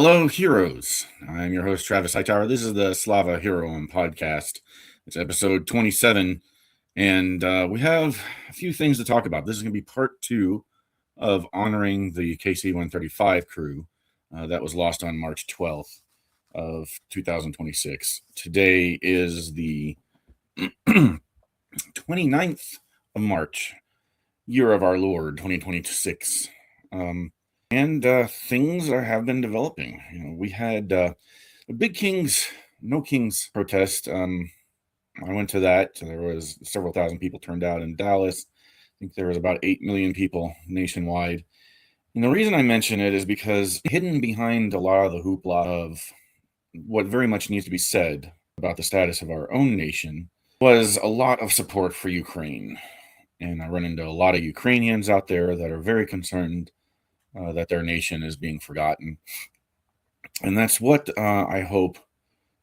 Hello, heroes. I'm your host, Travis Hightower. This is the Slava Heroyam podcast. It's episode 27, and we have a few things to talk about. This is going to be part two of honoring the KC-135 crew that was lost on March 12th of 2026. Today is the 29th of March, year of our Lord, 2026. And things have been developing. We had a big no Kings protest. I went to that. There was several thousand people turned out in Dallas. I think there was about 8 million people nationwide. And the reason I mention it is because hidden behind a lot of the hoopla of what very much needs to be said about the status of our own nation was a lot of support for Ukraine. And I run into a lot of Ukrainians out there that are very concerned that their nation is being forgotten. And that's what I hope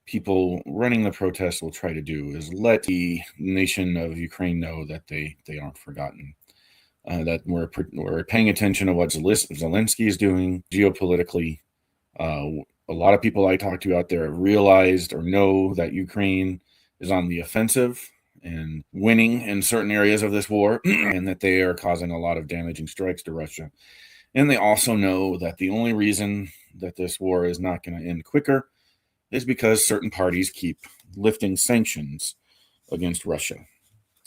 people running the protest will try to do, is let the nation of Ukraine know that they aren't forgotten, that we're paying attention to what Zelensky is doing geopolitically. A lot of people I talk to out there have realized or know that Ukraine is on the offensive and winning in certain areas of this war, and that they are causing a lot of damaging strikes to Russia. And they also know that the only reason that this war is not going to end quicker is because certain parties keep lifting sanctions against Russia.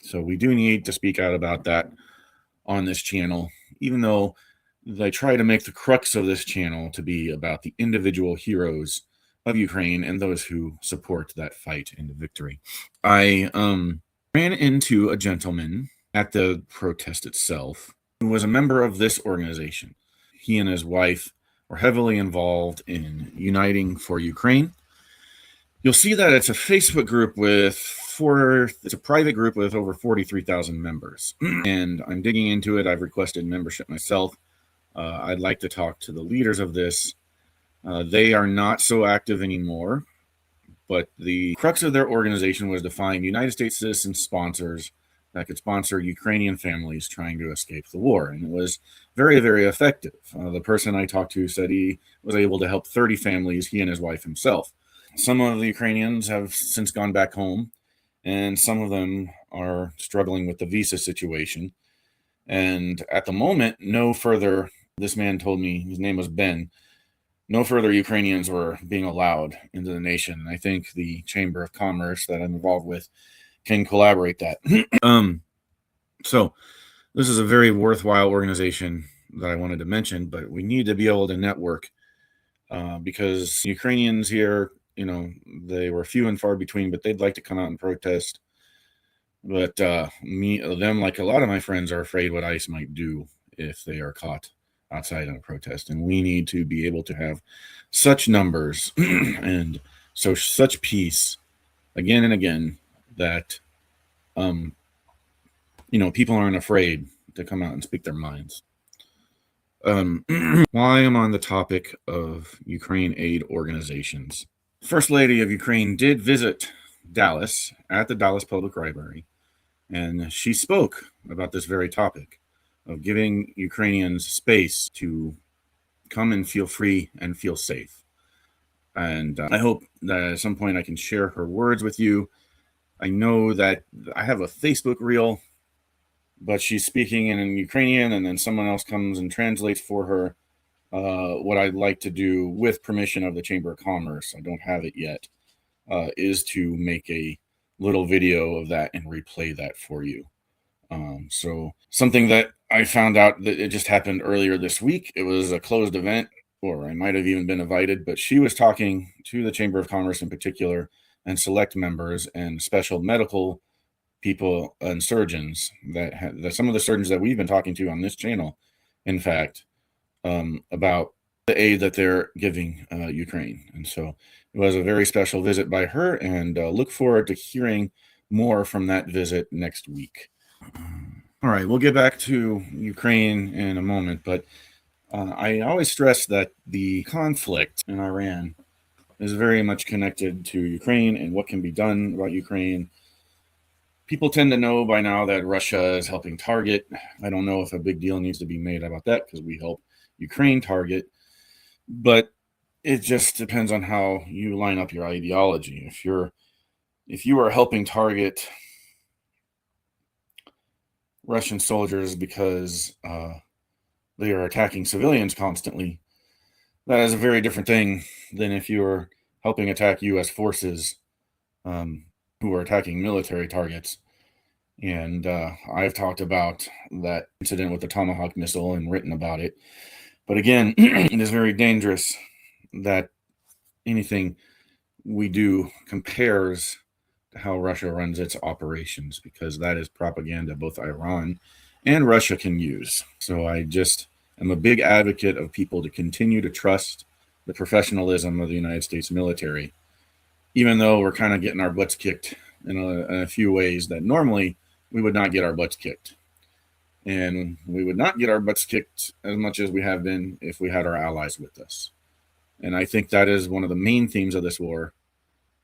So we do need to speak out about that on this channel, even though they try to make the crux of this channel to be about the individual heroes of Ukraine and those who support that fight into victory. I ran into a gentleman at the protest itself who was a member of this organization. He and his wife were heavily involved in Uniting for Ukraine. You'll see that it's a Facebook group it's a private group with over 43,000 members. And I'm digging into it. I've requested membership myself. I'd like to talk to the leaders of this. They are not so active anymore, but the crux of their organization was to find United States citizen sponsors that could sponsor Ukrainian families trying to escape the war. And it was very, very effective. The person I talked to said he was able to help 30 families, he and his wife himself. Some of the Ukrainians have since gone back home, and some of them are struggling with the visa situation. And at the moment, this man told me, his name was Ben, no further Ukrainians were being allowed into the nation. And I think the Chamber of Commerce that I'm involved with can collaborate that. So this is a very worthwhile organization that I wanted to mention, but we need to be able to network because Ukrainians here, they were few and far between, but they'd like to come out and protest. But them, like a lot of my friends, are afraid what ICE might do if they are caught outside on a protest. And we need to be able to have such numbers and such peace again and again that people aren't afraid to come out and speak their minds. While I am on the topic of Ukraine aid organizations, First Lady of Ukraine did visit Dallas at the Dallas Public Library, and she spoke about this very topic of giving Ukrainians space to come and feel free and feel safe. And I hope that at some point I can share her words with you. I know that I have a Facebook reel, but she's speaking in Ukrainian, and then someone else comes and translates for her. What I'd like to do, with permission of the Chamber of Commerce, I don't have it yet, is to make a little video of that and replay that for you. So something that I found out that it just happened earlier this week. It was a closed event, or I might have even been invited, but she was talking to the Chamber of Commerce in particular, and select members and special medical people and surgeons that some of the surgeons that we've been talking to on this channel, in fact, about the aid that they're giving Ukraine. And so it was a very special visit by her, and look forward to hearing more from that visit next week. All right, we'll get back to Ukraine in a moment, but I always stress that the conflict in Iran is very much connected to Ukraine and what can be done about Ukraine. People tend to know by now that Russia is helping target. I don't know if a big deal needs to be made about that because we help Ukraine target. But it just depends on how you line up your ideology. If you are helping target Russian soldiers because they are attacking civilians constantly, that is a very different thing than if you are helping attack U.S. forces who are attacking military targets. And I've talked about that incident with the Tomahawk missile and written about it. But again, it is very dangerous that anything we do compares to how Russia runs its operations, because that is propaganda both Iran and Russia can use. So I just am a big advocate of people to continue to trust the professionalism of the United States military, even though we're kind of getting our butts kicked in a few ways that normally we would not get our butts kicked. And we would not get our butts kicked as much as we have been if we had our allies with us. And I think that is one of the main themes of this war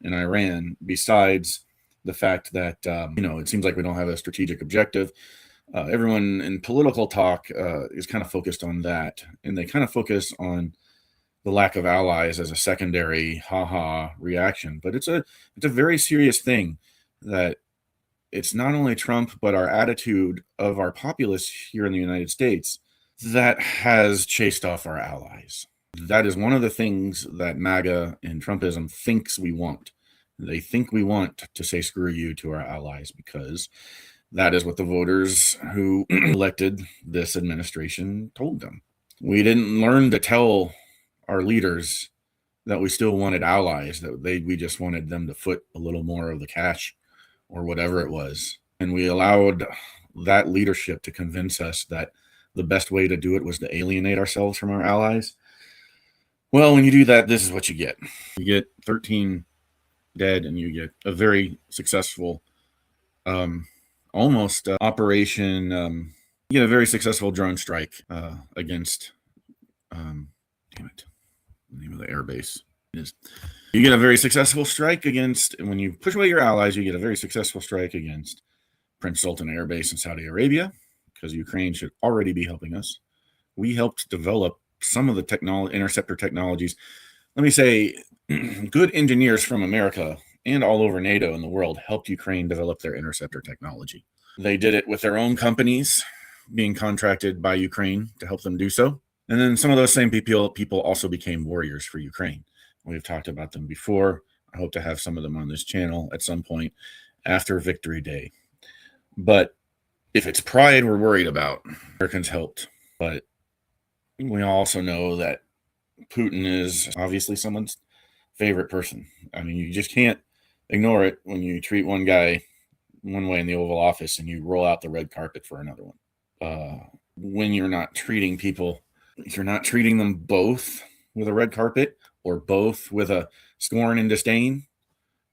in Iran, besides the fact that, it seems like we don't have a strategic objective. Everyone in political talk is kind of focused on that. And they kind of focus on the lack of allies as a secondary ha-ha reaction. But it's a very serious thing that it's not only Trump, but our attitude of our populace here in the United States that has chased off our allies. That is one of the things that MAGA and Trumpism thinks we want. They think we want to say screw you to our allies because that is what the voters who elected this administration told them. We didn't learn to tell our leaders that we still wanted allies, that we just wanted them to foot a little more of the cash or whatever it was. And we allowed that leadership to convince us that the best way to do it was to alienate ourselves from our allies. Well, when you do that, this is what you get. You get 13 dead, and you get a very successful, operation. You get a very successful drone strike against, damn it, the name of the air base is. You get a very successful strike against, and when you push away your allies, you get a very successful strike against Prince Sultan Air Base in Saudi Arabia, because Ukraine should already be helping us. We helped develop some of the interceptor technologies. Let me say, good engineers from America and all over NATO and the world helped Ukraine develop their interceptor technology. They did it with their own companies being contracted by Ukraine to help them do so. And then some of those same people also became warriors for Ukraine. We've talked about them before. I hope to have some of them on this channel at some point after Victory Day. But if it's pride we're worried about, Americans helped. But we also know that Putin is obviously someone's favorite person. I mean, you just can't ignore it when you treat one guy one way in the Oval Office and you roll out the red carpet for another one. When you're not treating people, if you're not treating them both with a red carpet or both with a scorn and disdain,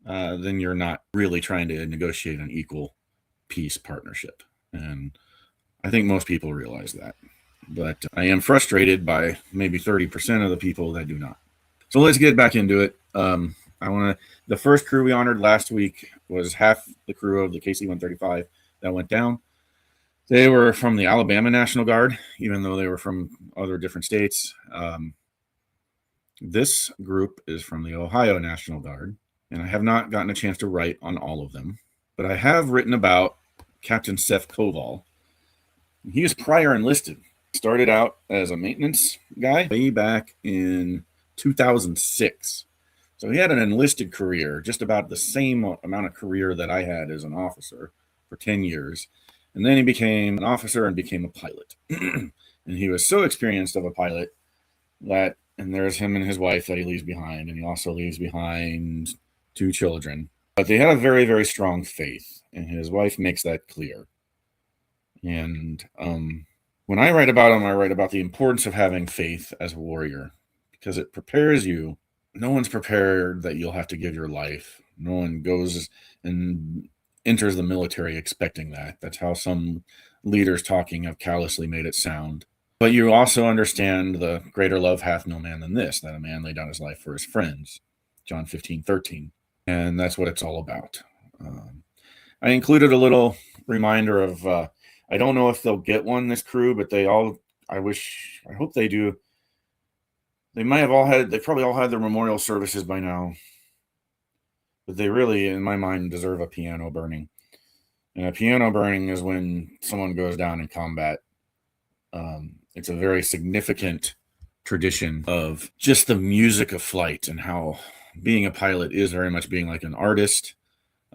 then you're not really trying to negotiate an equal peace partnership. And I think most people realize that. But I am frustrated by maybe 30% of the people that do not. So let's get back into it. The first crew we honored last week was half the crew of the KC-135 that went down. They were from the Alabama National Guard, even though they were from other different states. This group is from the Ohio National Guard, and I have not gotten a chance to write on all of them, but I have written about Captain Seth Koval. He was prior enlisted. Started out as a maintenance guy way back in 2006. So he had an enlisted career, just about the same amount of career that I had as an officer for 10 years. And then he became an officer and became a pilot. And he was so experienced of a pilot that, and there's him and his wife that he leaves behind. And he also leaves behind 2 children. But they had a very, very strong faith. And his wife makes that clear. And when I write about him, I write about the importance of having faith as a warrior, because it prepares you. No one's prepared that you'll have to give your life. No one goes and enters the military expecting that. That's how some leaders talking have callously made it sound. But you also understand the greater love hath no man than this, that a man laid down his life for his friends. John 15:13. And that's what it's all about. I included a little reminder of, I don't know if they'll get one, this crew, but I hope they do. They probably all had their memorial services by now, but they really, in my mind, deserve a piano burning. And a piano burning is when someone goes down in combat. It's a very significant tradition of just the music of flight and how being a pilot is very much being like an artist.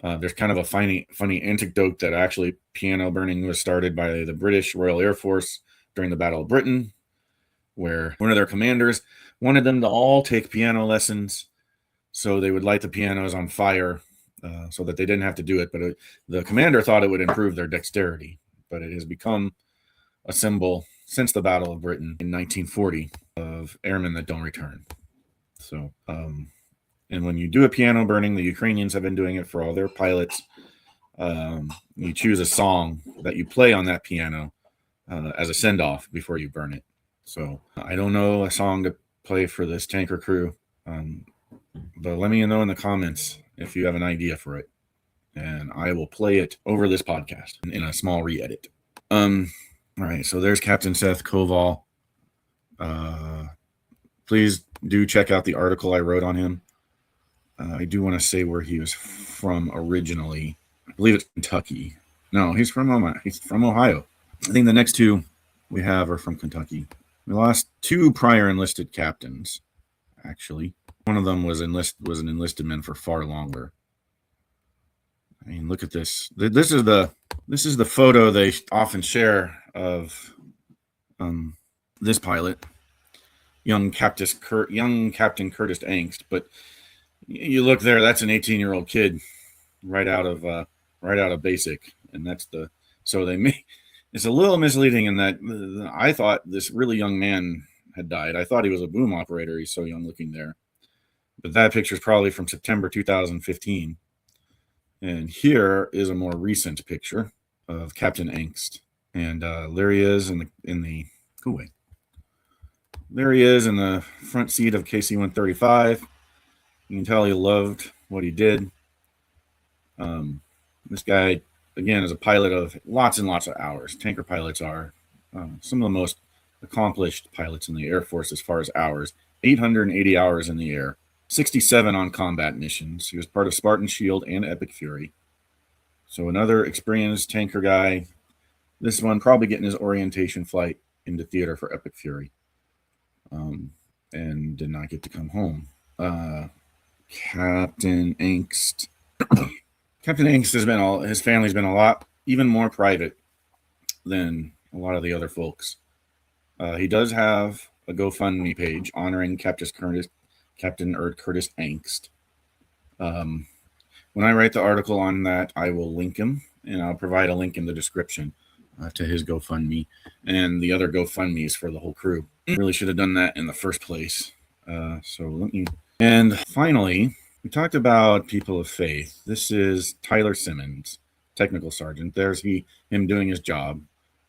There's kind of a funny anecdote that actually piano burning was started by the British Royal Air Force during the Battle of Britain, where one of their commanders wanted them to all take piano lessons, so they would light the pianos on fire so that they didn't have to do it. But the commander thought it would improve their dexterity, but it has become a symbol since the Battle of Britain in 1940 of airmen that don't return. So, and when you do a piano burning, the Ukrainians have been doing it for all their pilots. You choose a song that you play on that piano as a send-off before you burn it. So I don't know a song to play for this tanker crew, but let me know in the comments if you have an idea for it, and I will play it over this podcast in a small re-edit. All right, so there's Captain Seth Koval. Please do check out the article I wrote on him. I do want to say where he was from originally. I believe it's Kentucky. No, he's from Ohio. I think the next two we have are from Kentucky. We lost two prior enlisted captains, actually. One of them was an enlisted man for far longer. I mean, look at this. This is the photo they often share of this pilot, young Captain Curtis Angst. But you look there, that's an 18-year-old kid right out of basic, and that's it's a little misleading in that I thought this really young man had died. I thought he was a boom operator. He's so young looking there. But that picture is probably from September 2015. And here is a more recent picture of Captain Angst. And there he is there he is in the front seat of KC-135. You can tell he loved what he did. This guy, again, is a pilot of lots and lots of hours. Tanker pilots are some of the most accomplished pilots in the Air Force as far as hours. 880 hours in the air, 67 on combat missions. He was part of Spartan Shield and Epic Fury. So another experienced tanker guy. This one probably getting his orientation flight into theater for Epic Fury. And did not get to come home. Captain Angst. Captain Angst his family's been a lot, even more private than a lot of the other folks. He does have a GoFundMe page honoring Captain Curtis Angst. When I write the article on that, I will link him, and I'll provide a link in the description to his GoFundMe and the other GoFundMes for the whole crew. Really should have done that in the first place. And finally, we talked about people of faith. This is Tyler Simmons, technical sergeant. There's him doing his job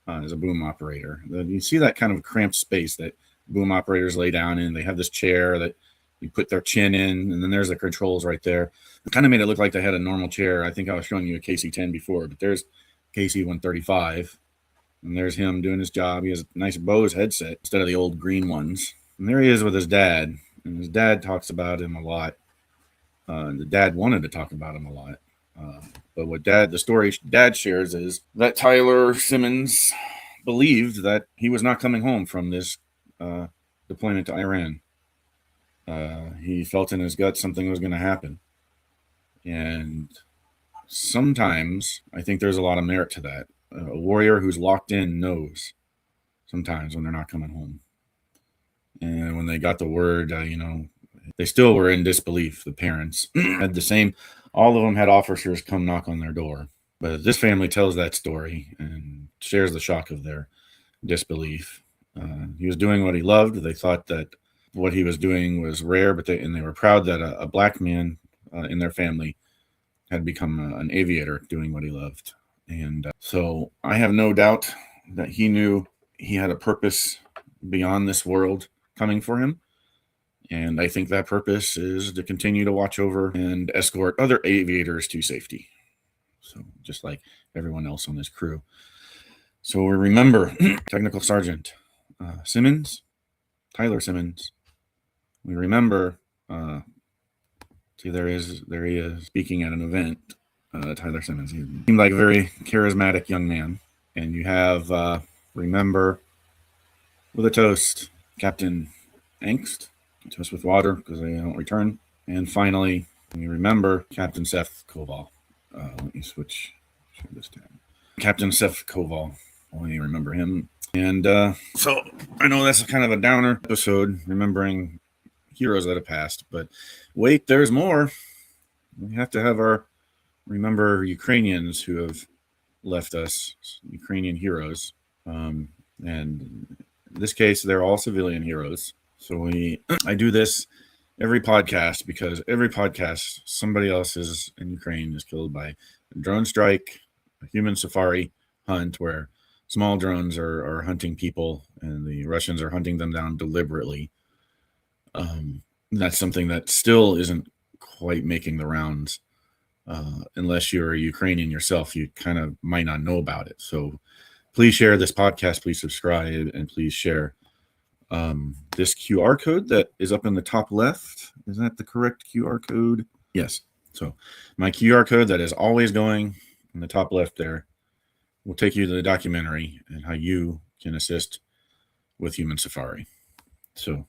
as a boom operator. You see that kind of cramped space that boom operators lay down in. They have this chair that you put their chin in, and then there's the controls right there. It kind of made it look like they had a normal chair. I think I was showing you a KC-10 before, but there's KC-135, and there's him doing his job. He has a nice Bose headset instead of the old green ones. And there he is with his dad, and his dad talks about him a lot. The dad wanted to talk about him a lot. But the story dad shares is that Tyler Simmons believed that he was not coming home from this deployment to Iran. He felt in his gut something was going to happen. And sometimes I think there's a lot of merit to that. A warrior who's locked in knows sometimes when they're not coming home. And when they got the word, they still were in disbelief. The parents had the same, all of them had officers come knock on their door. But this family tells that story and shares the shock of their disbelief. He was doing what he loved. They thought that what he was doing was rare, but they were proud that a black man in their family had become an aviator doing what he loved. And so I have no doubt that he knew he had a purpose beyond this world coming for him. And I think that purpose is to continue to watch over and escort other aviators to safety. So just like everyone else on this crew. So we remember Technical Sergeant Simmons, Tyler Simmons, We remember, see, there he is speaking at an event. Tyler Simmons. He seemed like a very charismatic young man. And you have, remember, with a toast, Captain Angst. Toast with water because they don't return. And finally, we remember Captain Seth Koval. Let me switch this down. Captain Seth Koval. Only remember him. And so I know that's kind of a downer episode, remembering heroes that have passed. But wait, there's more. We have to have our remember Ukrainians who have left us, Ukrainian heroes. And in this case, they're all civilian heroes. So I do this every podcast because every podcast, somebody else is in Ukraine is killed by a drone strike, a human safari hunt where small drones are hunting people and the Russians are hunting them down deliberately. That's something that still isn't quite making the rounds. Unless you're a Ukrainian yourself, you kind of might not know about it. So please share this podcast, please subscribe, and please share this QR code that is up in the top left. Is that the correct QR code? Yes. So my QR code that is always going in the top left there will take you to the documentary and how you can assist with human safari. So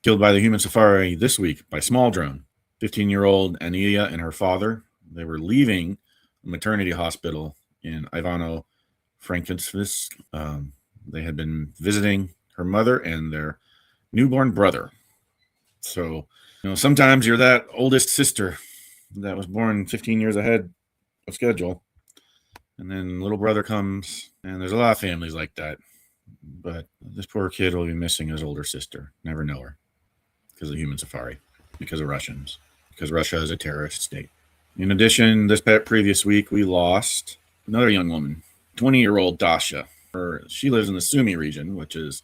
killed by the human safari this week by small drone. 15-year-old Ania and her father, they were leaving a maternity hospital in Ivano-Frankivsk. They had been visiting her mother and their newborn brother. So, sometimes you're that oldest sister that was born 15 years ahead of schedule. And then little brother comes, and there's a lot of families like that. But this poor kid will be missing his older sister. Never know her because of human safari, because of Russians, because Russia is a terrorist state. In addition, this previous week, we lost another young woman, 20-year-old Dasha. She lives in the Sumy region, which is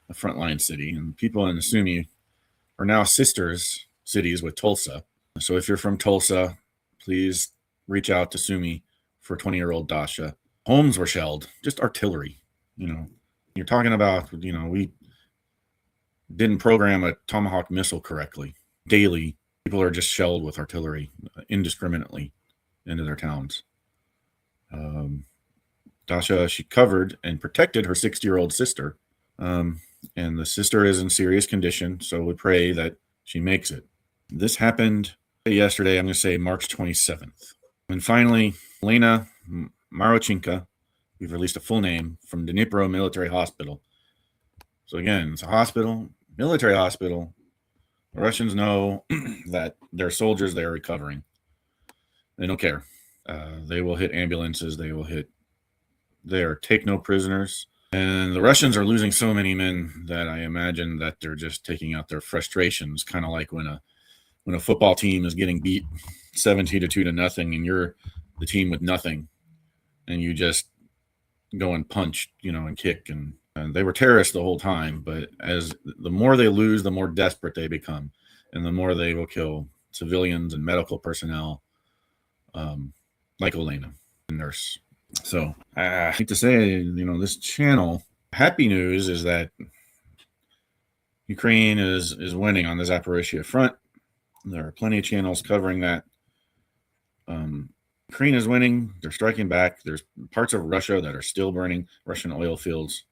a frontline city, and people in the Sumy are now sisters cities with Tulsa. So if you're from Tulsa, please reach out to Sumy for 20-year-old Dasha. Homes were shelled, just artillery. You're talking about, we didn't program a Tomahawk missile correctly. Daily, people are just shelled with artillery indiscriminately into their towns. Dasha, she covered and protected her 60-year-old sister. And the sister is in serious condition, so we pray that she makes it. This happened yesterday, I'm going to say March 27th. And finally, Lena Marochinka, we've released a full name, from Dnipro Military Hospital. So again, it's a hospital, military hospital. The Russians know that their soldiers, they are recovering. They don't care. They will hit ambulances. They are take no prisoners. And the Russians are losing so many men that I imagine that they're just taking out their frustrations, kind of like when a football team is getting beat 17-2 and you're the team with nothing, and you just go and punch, and kick. And they were terrorists the whole time, but as the more they lose, the more desperate they become, and the more they will kill civilians and medical personnel, like Olena, the nurse. So I hate to say, this channel, happy news is that Ukraine is winning on the Zaporizhzhia front. There are plenty of channels covering that. Ukraine is winning. They're striking back. There's parts of Russia that are still burning, Russian oil fields.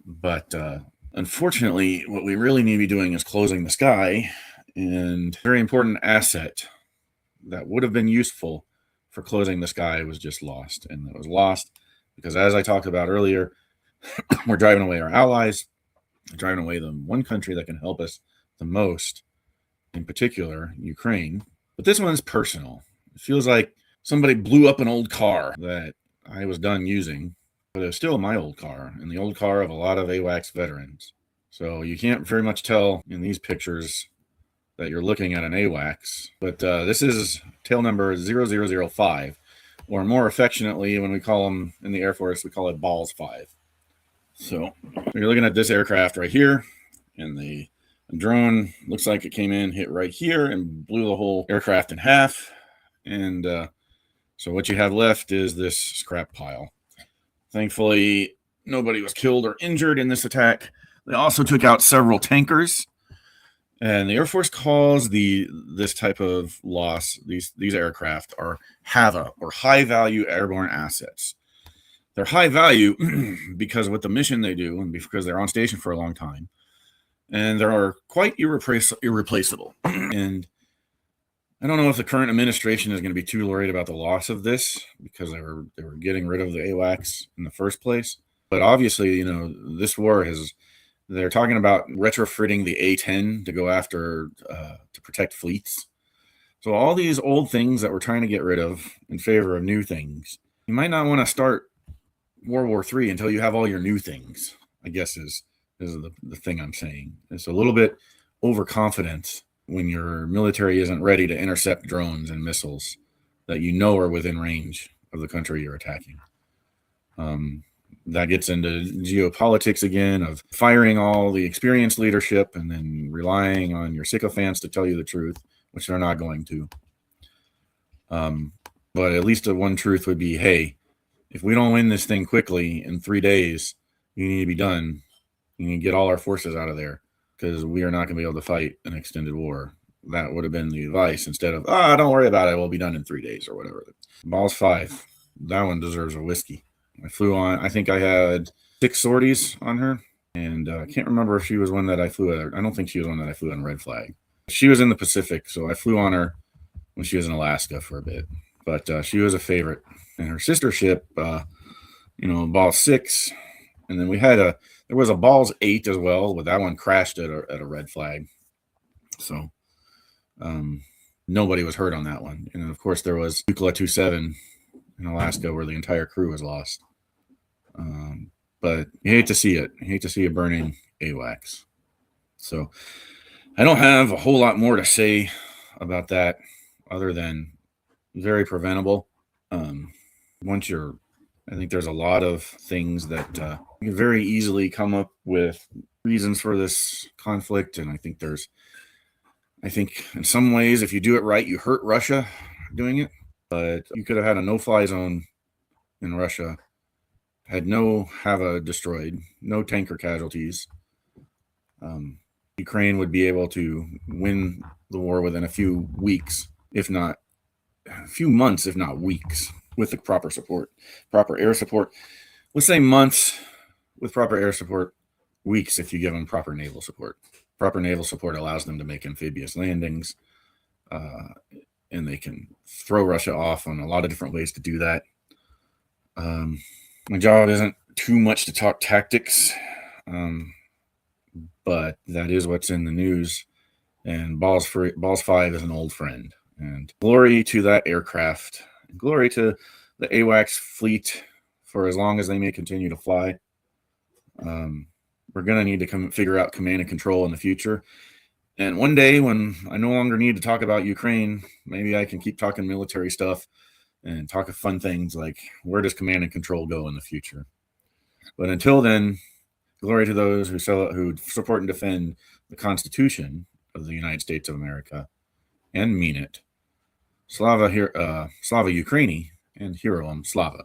But unfortunately, what we really need to be doing is closing the sky. And a very important asset that would have been useful for closing the sky was just lost. And it was lost because, as I talked about earlier, we're driving away our allies, driving away the one country that can help us the most, in particular, Ukraine. But this one's personal. It feels like somebody blew up an old car that I was done using, but it was still my old car and the old car of a lot of AWACS veterans. So you can't very much tell in these pictures that you're looking at an AWACS, but this is tail number 0005, or more affectionately, when we call them in the Air Force, we call it Balls 5. So you're looking at this aircraft right here, and the drone looks like it came in, hit right here, and blew the whole aircraft in half. And so what you have left is this scrap pile. Thankfully, nobody was killed or injured in this attack. They also took out several tankers, and the Air Force calls this type of loss, these aircraft are HAVA, or high value airborne assets. They're high value because with the mission they do, and because they're on station for a long time, and they are quite irreplaceable. And I don't know if the current administration is going to be too worried about the loss of this because they were getting rid of the AWACS in the first place. But obviously, this war they're talking about retrofitting the A-10 to go after to protect fleets. So all these old things that we're trying to get rid of in favor of new things, you might not want to start World War III until you have all your new things, I guess is the thing I'm saying. It's a little bit overconfident when your military isn't ready to intercept drones and missiles that are within range of the country you're attacking. That gets into geopolitics again, of firing all the experienced leadership and then relying on your sycophants to tell you the truth, which they're not going to. But at least the one truth would be, hey, if we don't win this thing quickly in 3 days, you need to be done. You need to get all our forces out of there because we are not going to be able to fight an extended war. That would have been the advice instead of, don't worry about it. We'll be done in 3 days or whatever. Balls 5. That one deserves a whiskey. I flew on, I think I had 6 sorties on her, and I can't remember if she was one that I flew at. I don't think she was one that I flew on Red Flag. She was in the Pacific, so I flew on her when she was in Alaska for a bit. But she was a favorite. And her sister ship, Balls 6. And then there was a Balls 8 as well, but that one crashed at a Red Flag. So nobody was hurt on that one. And then, of course, there was Eucla 27 in Alaska where the entire crew was lost. But you hate to see it. You hate to see a burning AWACS. So I don't have a whole lot more to say about that other than very preventable. I think there's a lot of things that you can very easily come up with reasons for this conflict. And I think in some ways, if you do it right, you hurt Russia doing it. But you could have had a no-fly zone in Russia, had no HAVA destroyed, no tanker casualties. Ukraine would be able to win the war within a few weeks, if not a few months, if not weeks, with the proper support, proper air support. Let's say months with proper air support, weeks if you give them proper naval support. Proper naval support allows them to make amphibious landings, and they can throw Russia off on a lot of different ways to do that. My job isn't too much to talk tactics, but that is what's in the news. And Balls 5 is an old friend. And glory to that aircraft. Glory to the AWACS fleet for as long as they may continue to fly. We're going to need to figure out command and control in the future. And one day when I no longer need to talk about Ukraine, maybe I can keep talking military stuff and talk of fun things like where does command and control go in the future. But until then, glory to those who support and defend the Constitution of the United States of America and mean it. Slava Ukraini and Heroyam Slava.